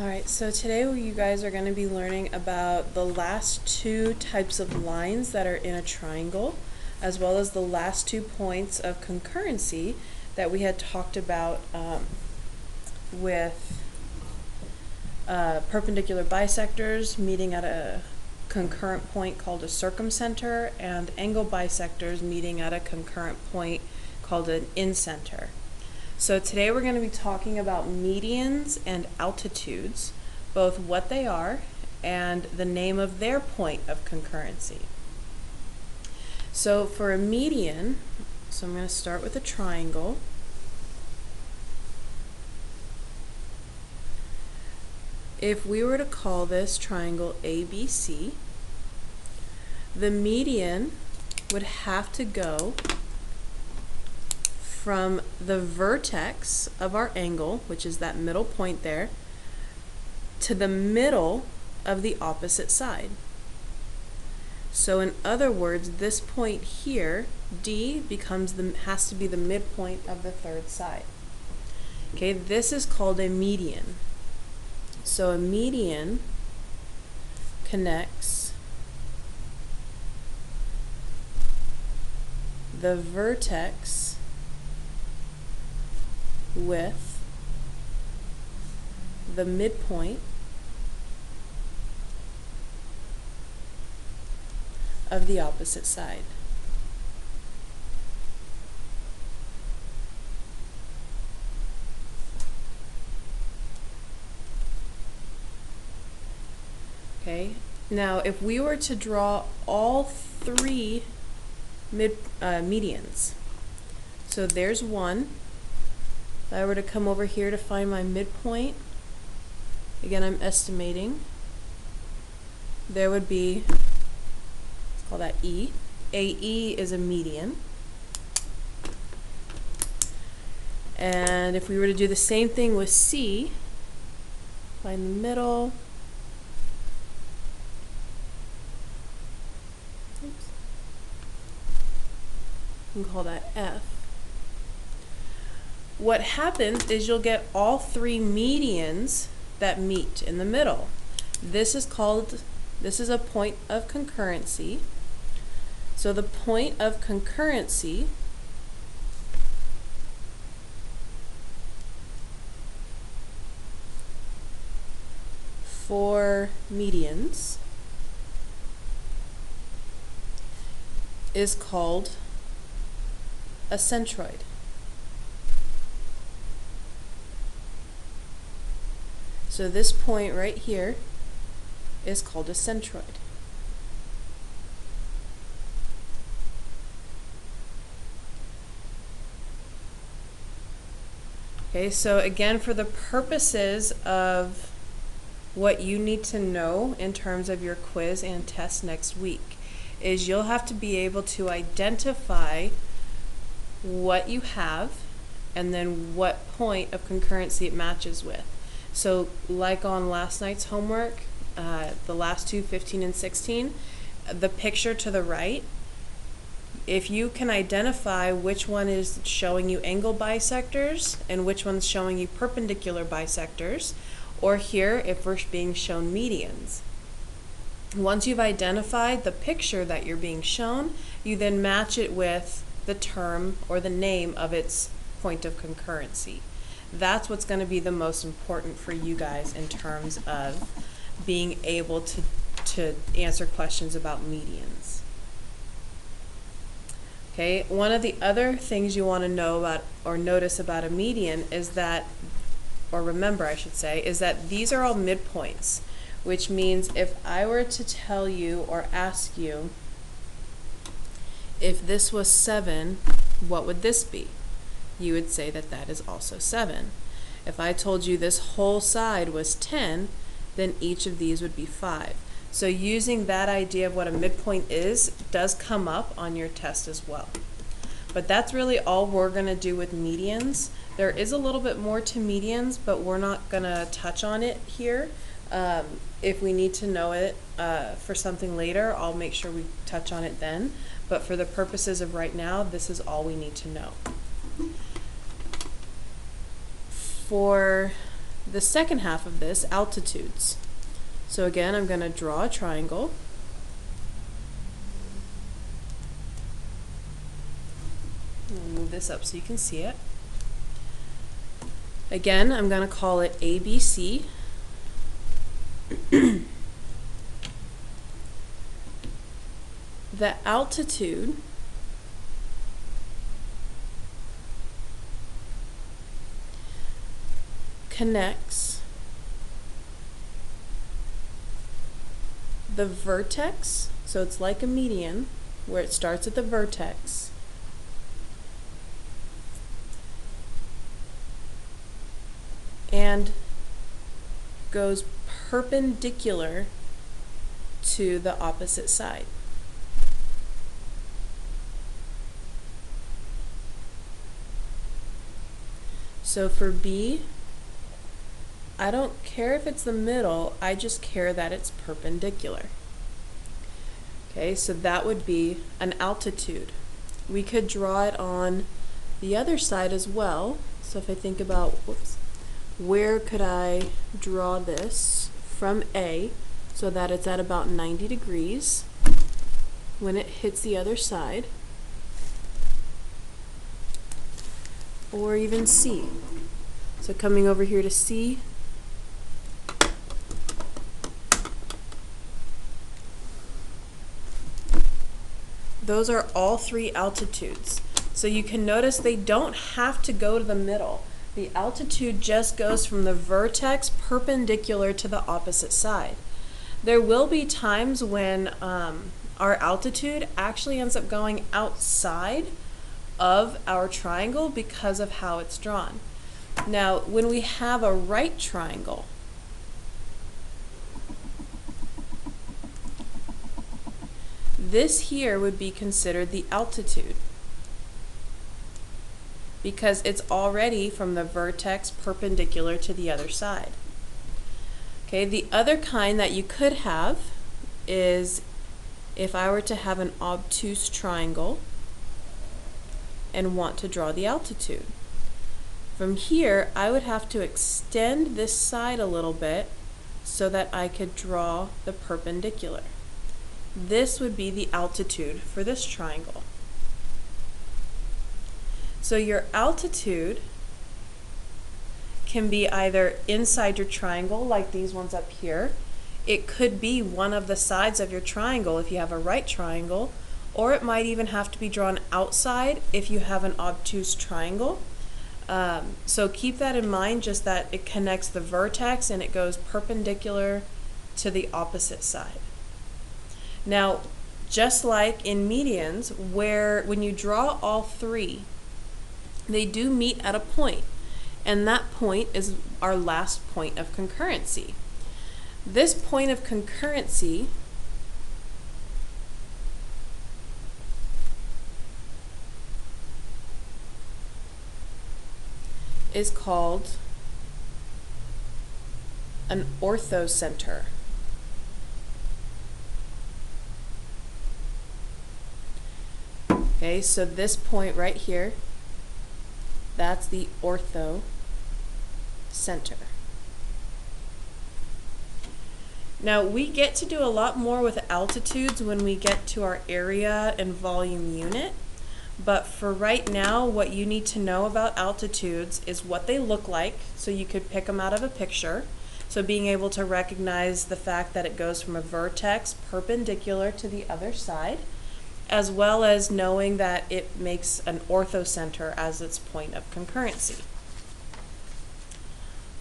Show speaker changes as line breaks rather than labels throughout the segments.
Alright, so today you guys are going to be learning about the last two types of lines that are in a triangle, as well as the last 2 points of concurrency that we had talked about with perpendicular bisectors meeting at a concurrent point called a circumcenter, and angle bisectors meeting at a concurrent point called an incenter. So today we're going to be talking about medians and altitudes, both what they are and the name of their point of concurrency. So for a median, so I'm going to start with a triangle. If we were to call this triangle ABC, the median would have to go from the vertex of our angle, which is that middle point there, to the middle of the opposite side. So in other words, this point here, D, has to be the midpoint of the third side. Okay, this is called a median. So a median connects the vertex with the midpoint of the opposite side. Okay, now if we were to draw all three medians, so there's one. If I were to come over here to find my midpoint, again I'm estimating, there would be, let's call that E. AE is a median. And if we were to do the same thing with C, find the middle, oops, we can call that F. What happens is you'll get all three medians that meet in the middle. This is a point of concurrency. So the point of concurrency for medians is called a centroid. So this point right here is called a centroid. Okay, so again, for the purposes of what you need to know in terms of your quiz and test next week, is you'll have to be able to identify what you have and then what point of concurrency it matches with. So like on last night's homework, the last two, 15 and 16, the picture to the right, if you can identify which one is showing you angle bisectors and which one's showing you perpendicular bisectors, or here if we're being shown medians. Once you've identified the picture that you're being shown, you then match it with the term or the name of its point of concurrency. That's what's going to be the most important for you guys in terms of being able to answer questions about medians. Okay, one of the other things you want to know about or notice about a median is that, or remember I should say, is that these are all midpoints, which means if I were to tell you or ask you if this was 7, what would this be? You would say that that is also 7. If I told you this whole side was 10, then each of these would be 5. So using that idea of what a midpoint is does come up on your test as well. But that's really all we're going to do with medians. There is a little bit more to medians, but we're not going to touch on it here. If we need to know it for something later, I'll make sure we touch on it then. But for the purposes of right now, this is all we need to know. For the second half of this, altitudes. So again, I'm going to draw a triangle. I'll move this up so you can see it. Again, I'm going to call it ABC. The altitude connects the vertex, so it's like a median where it starts at the vertex, and goes perpendicular to the opposite side. So for B, I don't care if it's the middle, I just care that it's perpendicular. Okay, so that would be an altitude. We could draw it on the other side as well. So if I think about, where could I draw this from A so that it's at about 90 degrees when it hits the other side? Or even C. So coming over here to C, those are all three altitudes. So you can notice they don't have to go to the middle. The altitude just goes from the vertex perpendicular to the opposite side. There will be times when our altitude actually ends up going outside of our triangle because of how it's drawn. Now, when we have a right triangle, this here would be considered the altitude because it's already from the vertex perpendicular to the other side. Okay, the other kind that you could have is if I were to have an obtuse triangle and want to draw the altitude. From here, I would have to extend this side a little bit so that I could draw the perpendicular. This would be the altitude for this triangle. So your altitude can be either inside your triangle, like these ones up here. It could be one of the sides of your triangle if you have a right triangle, or it might even have to be drawn outside if you have an obtuse triangle. So keep that in mind, just that it connects the vertex and it goes perpendicular to the opposite side. Now, just like in medians, where when you draw all three, they do meet at a point, and that point is our last point of concurrency. This point of concurrency is called an orthocenter. Okay, so this point right here, that's the orthocenter. Now we get to do a lot more with altitudes when we get to our area and volume unit, but for right now what you need to know about altitudes is what they look like, so you could pick them out of a picture. So being able to recognize the fact that it goes from a vertex perpendicular to the other side, as well as knowing that it makes an orthocenter as its point of concurrency.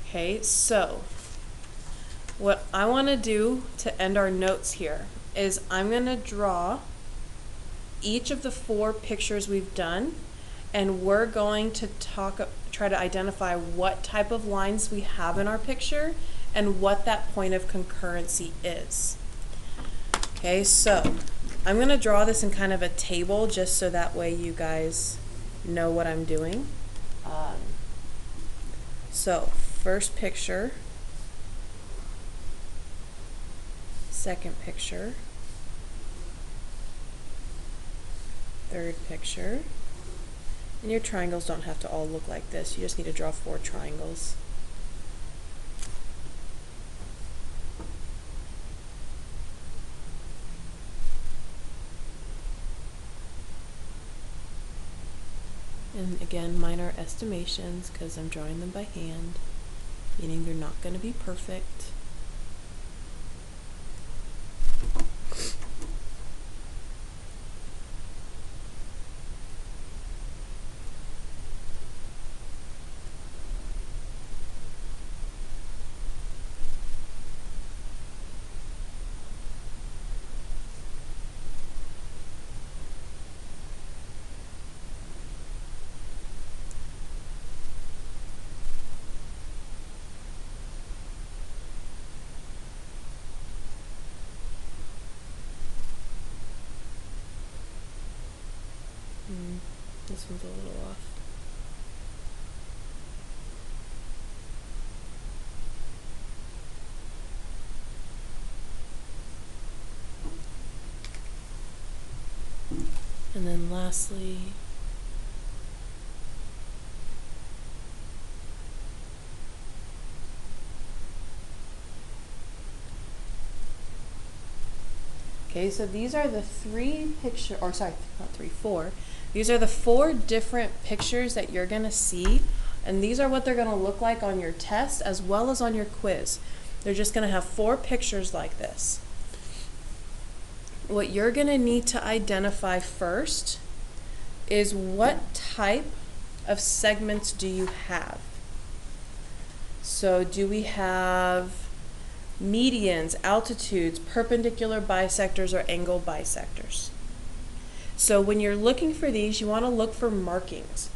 Okay, so what I want to do to end our notes here is I'm going to draw each of the 4 pictures we've done, and we're going to try to identify what type of lines we have in our picture and what that point of concurrency is. Okay, so I'm going to draw this in kind of a table just so that way you guys know what I'm doing. So first picture, second picture, third picture, and your triangles don't have to all look like this. You just need to draw 4 triangles. And again, mine are estimations because I'm drawing them by hand, meaning they're not going to be perfect. This one's a little off. And then lastly, okay, so these are the four. These are the four different pictures that you're going to see, and these are what they're going to look like on your test as well as on your quiz. They're just going to have four pictures like this. What you're going to need to identify first is what type of segments do you have? So do we have medians, altitudes, perpendicular bisectors, or angle bisectors? So when you're looking for these, you want to look for markings.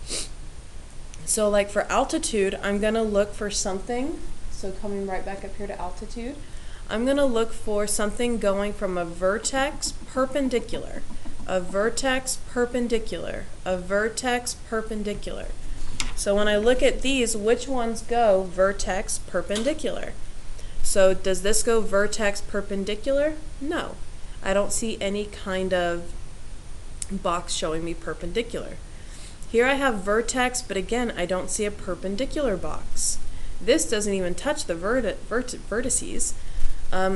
So like for altitude, I'm going to look for something, so coming right back up here to altitude, I'm going to look for something going from a vertex perpendicular, a vertex perpendicular, a vertex perpendicular. So when I look at these, which ones go vertex perpendicular? So does this go vertex perpendicular? No. I don't see any kind of box showing me perpendicular. Here I have vertex, but again, I don't see a perpendicular box. This doesn't even touch the vertices.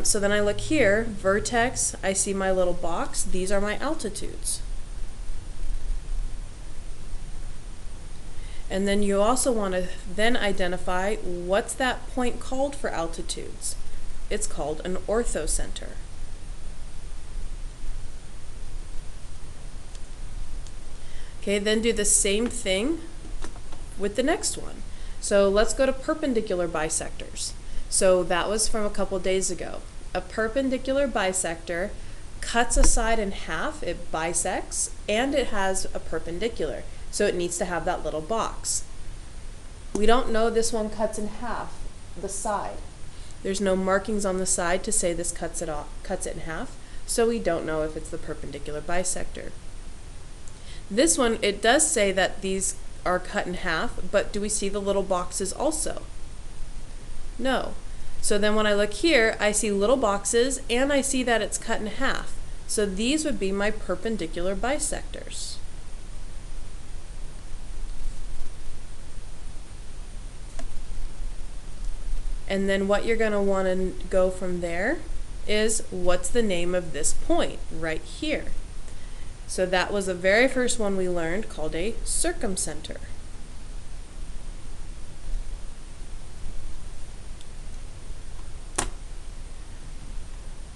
So then I look here, vertex, I see my little box. These are my altitudes. And then you also want to then identify what's that point called for altitudes. It's called an orthocenter. Okay, then do the same thing with the next one. So let's go to perpendicular bisectors. So that was from a couple days ago. A perpendicular bisector cuts a side in half, it bisects, and it has a perpendicular. So it needs to have that little box. We don't know this one cuts in half, the side. There's no markings on the side to say this cuts it in half, so we don't know if it's the perpendicular bisector. This one, it does say that these are cut in half, but do we see the little boxes also? No. So then when I look here, I see little boxes and I see that it's cut in half. So these would be my perpendicular bisectors. And then what you're going to want to go from there is what's the name of this point right here. So that was the very first one we learned, called a circumcenter.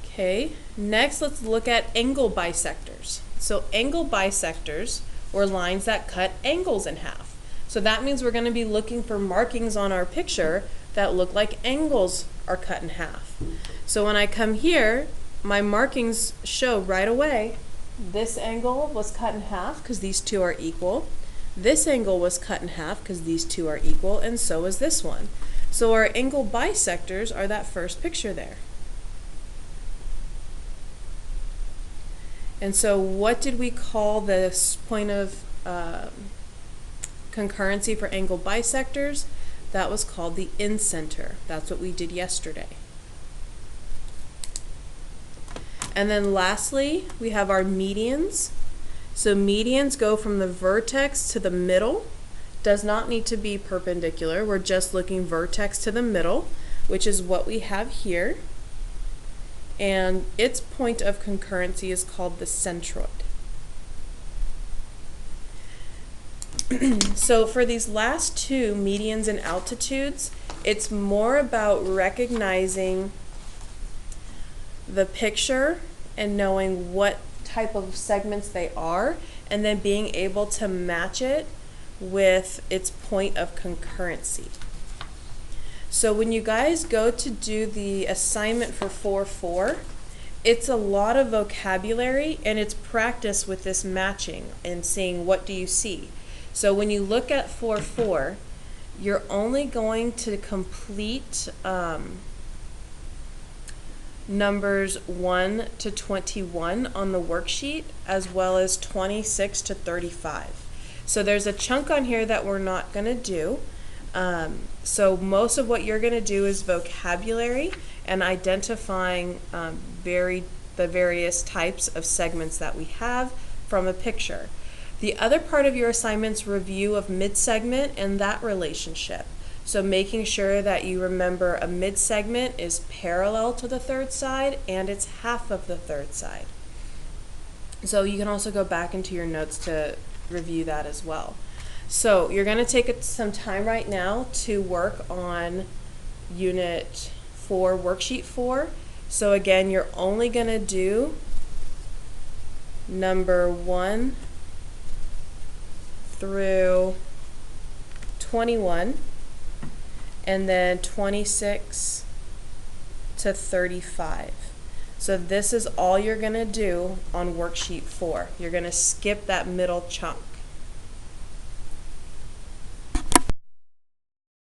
Okay, next let's look at angle bisectors. So angle bisectors were lines that cut angles in half. So that means we're going to be looking for markings on our picture that look like angles are cut in half. So when I come here, my markings show right away this angle was cut in half because these two are equal. This angle was cut in half because these two are equal, and so is this one. So our angle bisectors are that first picture there. And so what did we call this point of concurrency for angle bisectors? That was called the incenter. That's what we did yesterday. And then lastly, we have our medians. So medians go from the vertex to the middle. Does not need to be perpendicular. We're just looking vertex to the middle, which is what we have here. And its point of concurrency is called the centroid. So for these last two, medians and altitudes, it's more about recognizing the picture and knowing what type of segments they are, and then being able to match it with its point of concurrency. So when you guys go to do the assignment for 4-4, it's a lot of vocabulary and it's practice with this matching and seeing what do you see. So when you look at 4-4, you're only going to complete numbers 1 to 21 on the worksheet, as well as 26 to 35. So there's a chunk on here that we're not going to do. So most of what you're going to do is vocabulary and identifying the various types of segments that we have from a picture. The other part of your assignment's review of mid-segment and that relationship. So making sure that you remember a mid-segment is parallel to the third side and it's half of the third side. So you can also go back into your notes to review that as well. So you're going to take some time right now to work on Unit 4, Worksheet 4. So again, you're only going to do number 1 through 21, and then 26 to 35. So this is all you're going to do on Worksheet 4. You're going to skip that middle chunk.